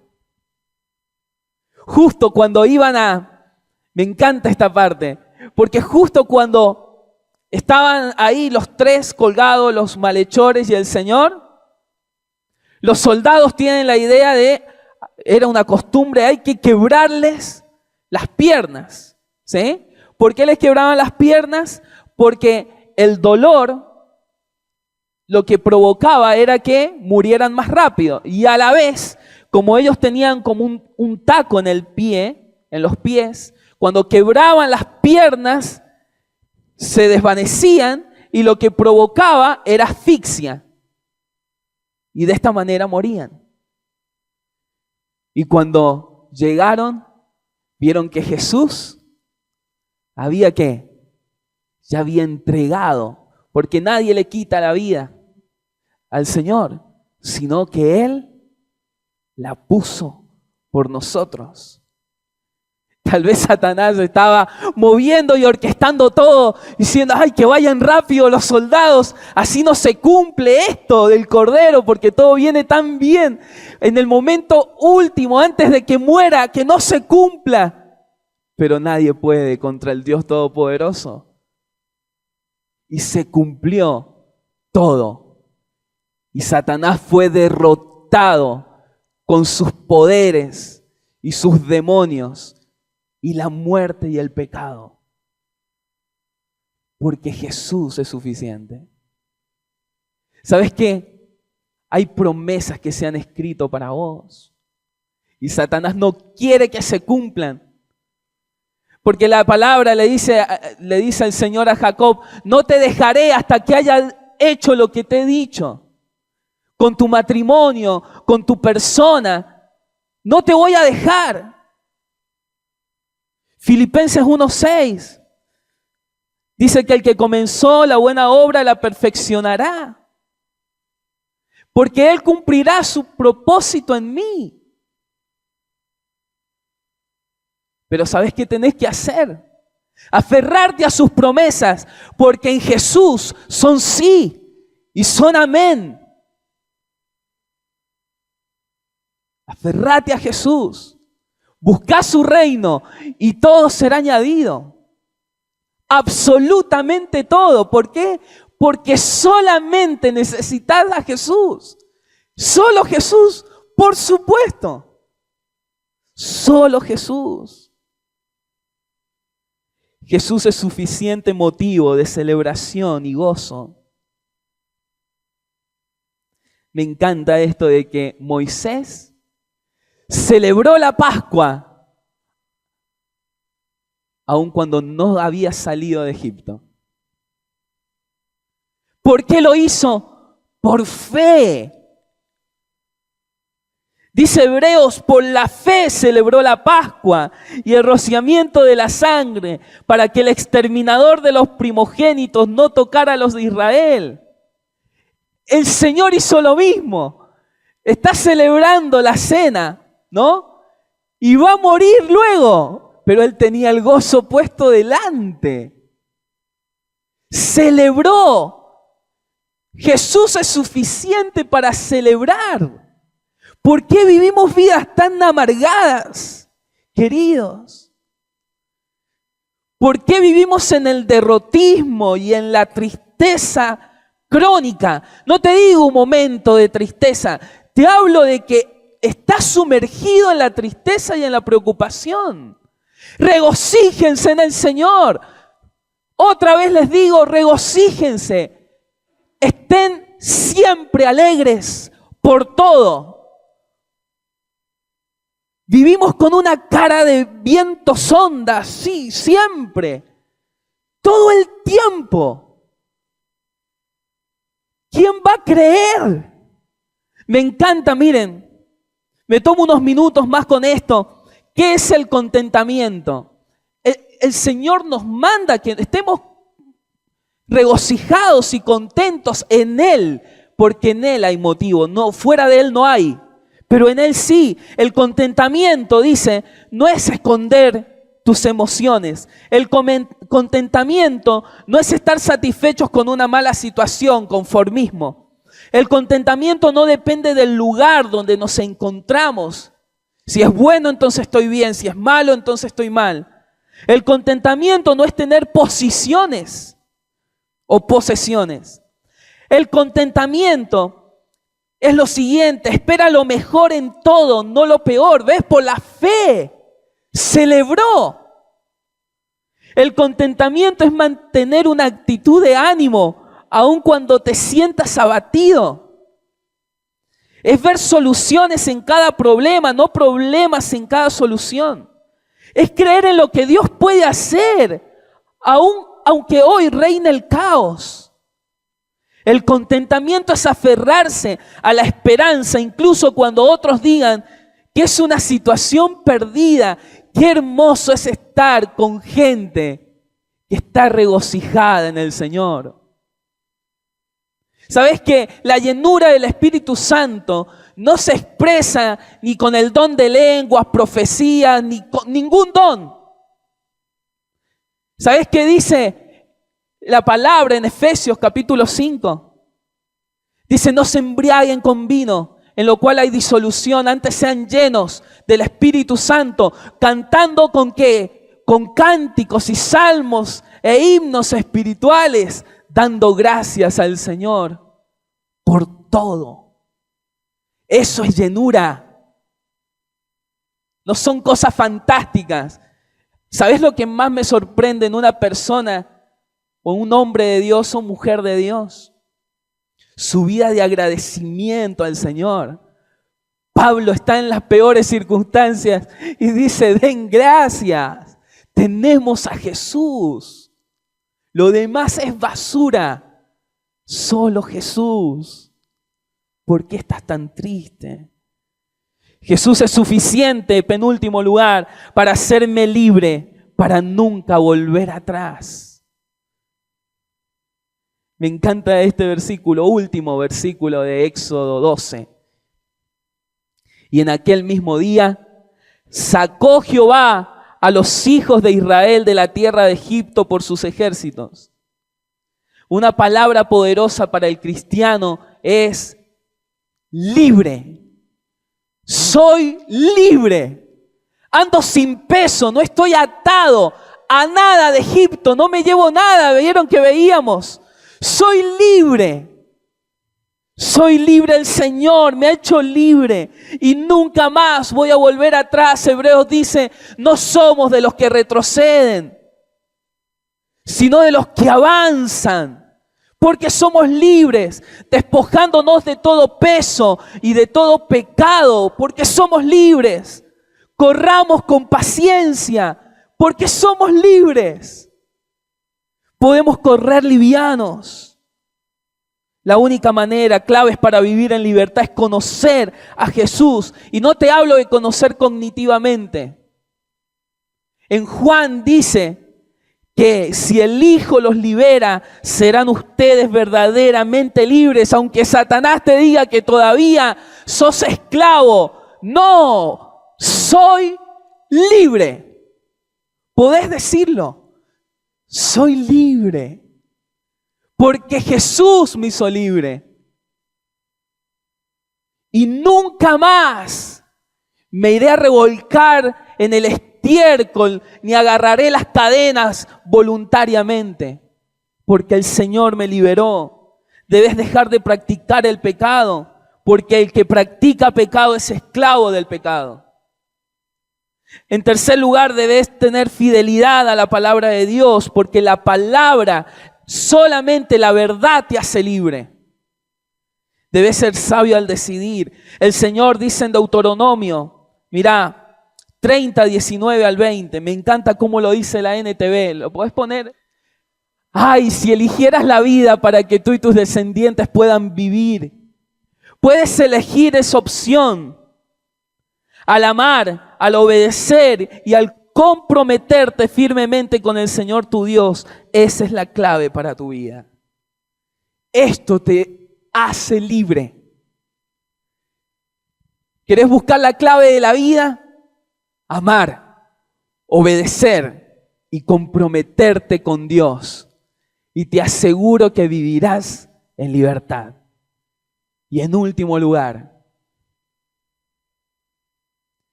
Justo cuando me encanta esta parte, porque justo cuando estaban ahí los 3 colgados, los malhechores y el Señor, los soldados tienen la idea era una costumbre, hay que quebrarles las piernas, ¿sí? ¿Por qué les quebraban las piernas? Porque el dolor lo que provocaba era que murieran más rápido. Y a la vez, como ellos tenían como un taco en el pie, en los pies, cuando quebraban las piernas, se desvanecían y lo que provocaba era asfixia. Y de esta manera morían. Y cuando llegaron, vieron que Jesús había ¿qué? Ya había entregado, porque nadie le quita la vida al Señor, sino que Él la puso por nosotros. Tal vez Satanás estaba moviendo y orquestando todo, diciendo, ay, que vayan rápido los soldados, así no se cumple esto del Cordero, porque todo viene tan bien. En el momento último, antes de que muera, que no se cumpla. Pero nadie puede contra el Dios Todopoderoso. Y se cumplió todo. Y Satanás fue derrotado con sus poderes y sus demonios y la muerte y el pecado. Porque Jesús es suficiente. ¿Sabes qué? Hay promesas que se han escrito para vos. Y Satanás no quiere que se cumplan. Porque la palabra le dice al Señor a Jacob, no te dejaré hasta que haya hecho lo que te he dicho. Con tu matrimonio, con tu persona, no te voy a dejar. Filipenses 1:6 dice que el que comenzó la buena obra la perfeccionará, porque Él cumplirá su propósito en mí. Pero ¿sabes qué tenés que hacer? Aferrarte a sus promesas, porque en Jesús son sí y son amén. Aferrate a Jesús. Buscá su reino y todo será añadido. Absolutamente todo. ¿Por qué? Porque solamente necesitas a Jesús. Solo Jesús, por supuesto. Solo Jesús. Jesús es suficiente motivo de celebración y gozo. Me encanta esto de que Moisés celebró la Pascua, aun cuando no había salido de Egipto. ¿Por qué lo hizo? Por fe. Dice Hebreos, por la fe celebró la Pascua y el rociamiento de la sangre, para que el exterminador de los primogénitos no tocara a los de Israel. El Señor hizo lo mismo. Está celebrando la cena, ¿no? Y va a morir luego, pero Él tenía el gozo puesto delante. Celebró. Jesús es suficiente para celebrar. ¿Por qué vivimos vidas tan amargadas, queridos? ¿Por qué vivimos en el derrotismo y en la tristeza crónica? No te digo un momento de tristeza, te hablo de que estás sumergido en la tristeza y en la preocupación. Regocíjense en el Señor. Otra vez les digo, regocíjense. Estén siempre alegres por todo. Vivimos con una cara de vientos ondas, sí, siempre. Todo el tiempo. ¿Quién va a creer? Me encanta, miren, me tomo unos minutos más con esto. ¿Qué es el contentamiento? El Señor nos manda que estemos regocijados y contentos en Él, porque en Él hay motivo, no, fuera de Él no hay, pero en Él sí. El contentamiento, dice, no es esconder tus emociones. El contentamiento no es estar satisfechos con una mala situación, conformismo. El contentamiento no depende del lugar donde nos encontramos. Si es bueno, entonces estoy bien. Si es malo, entonces estoy mal. El contentamiento no es tener posiciones o posesiones. El contentamiento es lo siguiente: espera lo mejor en todo, no lo peor. ¿Ves? Por la fe celebró. El contentamiento es mantener una actitud de ánimo aun cuando te sientas abatido. Es ver soluciones en cada problema, no problemas en cada solución. Es creer en lo que Dios puede hacer, aunque hoy reine el caos. El contentamiento es aferrarse a la esperanza, incluso cuando otros digan que es una situación perdida. Qué hermoso es estar con gente que está regocijada en el Señor. ¿Sabes que la llenura del Espíritu Santo no se expresa ni con el don de lenguas, profecías, ni con ningún don? ¿Sabes qué dice la palabra en Efesios capítulo 5? Dice, no se embriaguen con vino, en lo cual hay disolución, antes sean llenos del Espíritu Santo, cantando ¿con qué? Con cánticos y salmos e himnos espirituales, dando gracias al Señor por todo. Eso es llenura. No son cosas fantásticas. ¿Sabes lo que más me sorprende en una persona o un hombre de Dios o mujer de Dios? Su vida de agradecimiento al Señor. Pablo está en las peores circunstancias y dice, den gracias. Tenemos a Jesús. Lo demás es basura. Solo Jesús. ¿Por qué estás tan triste? Jesús es suficiente, penúltimo lugar, para hacerme libre, para nunca volver atrás. Me encanta este versículo, último versículo de Éxodo 12. Y en aquel mismo día sacó Jehová a los hijos de Israel de la tierra de Egipto por sus ejércitos. Una palabra poderosa para el cristiano es libre. Soy libre. Ando sin peso, no estoy atado a nada de Egipto, no me llevo nada. ¿Vieron que veíamos? Soy libre. Soy libre, el Señor me ha hecho libre y nunca más voy a volver atrás. Hebreos dice, no somos de los que retroceden, sino de los que avanzan, porque somos libres, despojándonos de todo peso y de todo pecado, porque somos libres. Corramos con paciencia, porque somos libres. Podemos correr livianos. La única manera, claves para vivir en libertad es conocer a Jesús. Y no te hablo de conocer cognitivamente. En Juan dice que si el Hijo los libera, serán ustedes verdaderamente libres, aunque Satanás te diga que todavía sos esclavo. No, soy libre. Podés decirlo, soy libre. Porque Jesús me hizo libre. Y nunca más me iré a revolcar en el estiércol, ni agarraré las cadenas voluntariamente. Porque el Señor me liberó. Debes dejar de practicar el pecado, porque el que practica pecado es esclavo del pecado. En tercer lugar, debes tener fidelidad a la palabra de Dios, porque la palabra, solamente la verdad te hace libre. Debes ser sabio al decidir. El Señor dice en Deuteronomio, mira, 30, 19 al 20. Me encanta cómo lo dice la NTV. ¿Lo puedes poner? Ay, si eligieras la vida para que tú y tus descendientes puedan vivir. Puedes elegir esa opción. Al amar, al obedecer y al comprometerte firmemente con el Señor tu Dios, esa es la clave para tu vida. Esto te hace libre. ¿Querés buscar la clave de la vida? Amar, obedecer y comprometerte con Dios. Y te aseguro que vivirás en libertad. Y en último lugar,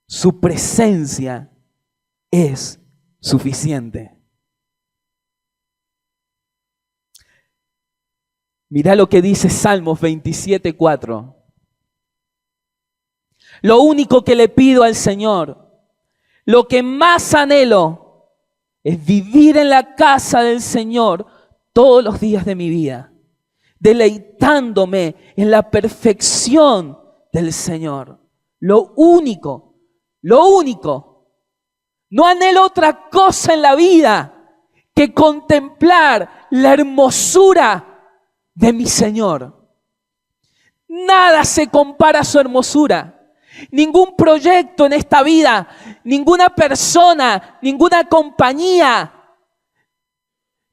su presencia es suficiente. Mirá lo que dice Salmos 27:4. Lo único que le pido al Señor, lo que más anhelo, es vivir en la casa del Señor todos los días de mi vida, deleitándome en la perfección del Señor. Lo único No anhelo otra cosa en la vida que contemplar la hermosura de mi Señor. Nada se compara a su hermosura. Ningún proyecto en esta vida, ninguna persona, ninguna compañía,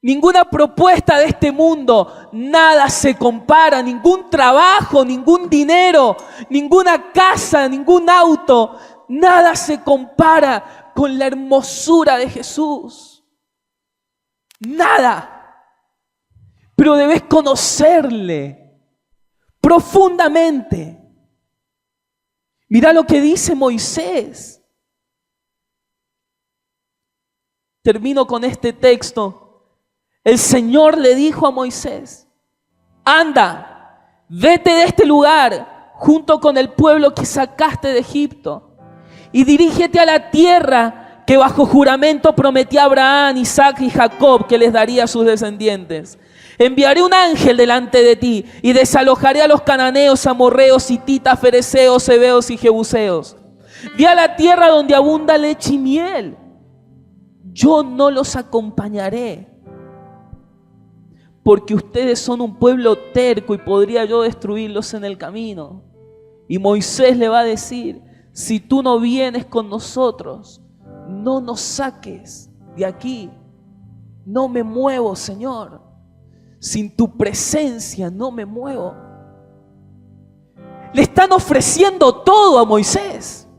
ninguna propuesta de este mundo, nada se compara, ningún trabajo, ningún dinero, ninguna casa, ningún auto, nada se compara con la hermosura de Jesús. Nada. Pero debes conocerle profundamente. Mira lo que dice Moisés. Termino con este texto. El Señor le dijo a Moisés: anda, vete de este lugar junto con el pueblo que sacaste de Egipto y dirígete a la tierra que bajo juramento prometí a Abraham, Isaac y Jacob que les daría a sus descendientes. Enviaré un ángel delante de ti y desalojaré a los cananeos, amorreos, hititas, fereceos, heveos y jebuseos. Ve a la tierra donde abunda leche y miel. Yo no los acompañaré, porque ustedes son un pueblo terco y podría yo destruirlos en el camino. Y Moisés le va a decir: si tú no vienes con nosotros, no nos saques de aquí. No me muevo, Señor. Sin tu presencia no me muevo. Le están ofreciendo todo a Moisés.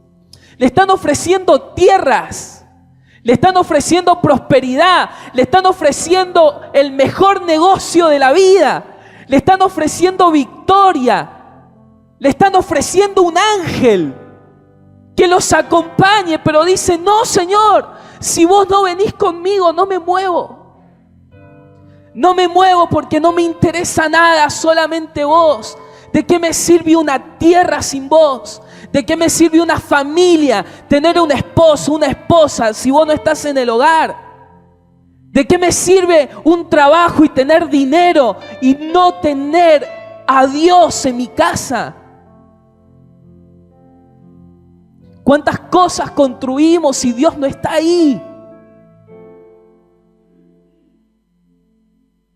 Le están ofreciendo tierras. Le están ofreciendo prosperidad. Le están ofreciendo el mejor negocio de la vida. Le están ofreciendo victoria. Le están ofreciendo un ángel que los acompañe. Pero dice: no, Señor, si vos no venís conmigo, no me muevo. No me muevo porque no me interesa nada, solamente vos. ¿De qué me sirve una tierra sin vos? ¿De qué me sirve una familia, tener un esposo, una esposa, si vos no estás en el hogar? ¿De qué me sirve un trabajo y tener dinero y no tener a Dios en mi casa? ¿Cuántas cosas construimos si Dios no está ahí?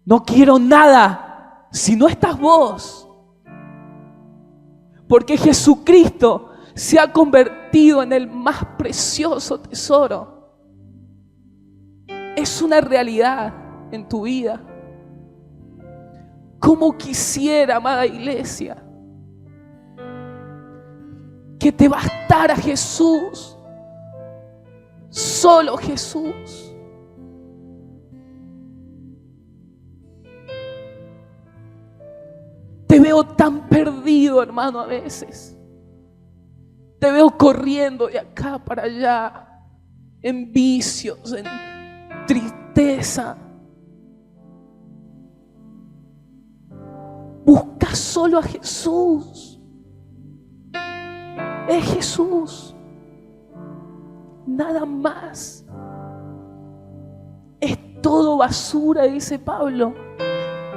No quiero nada si no estás vos. Porque Jesucristo se ha convertido en el más precioso tesoro. Es una realidad en tu vida. ¿Cómo quisiera, amada iglesia, que te bastara Jesús? Solo Jesús. Te veo tan perdido, hermano, a veces. Te veo corriendo de acá para allá, en vicios, en tristeza. Busca solo a Jesús. Es Jesús. Nada más. Es todo basura, dice Pablo,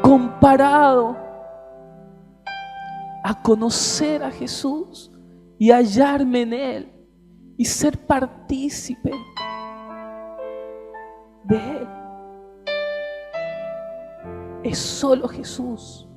comparado a conocer a Jesús y hallarme en Él y ser partícipe de Él. Es solo Jesús.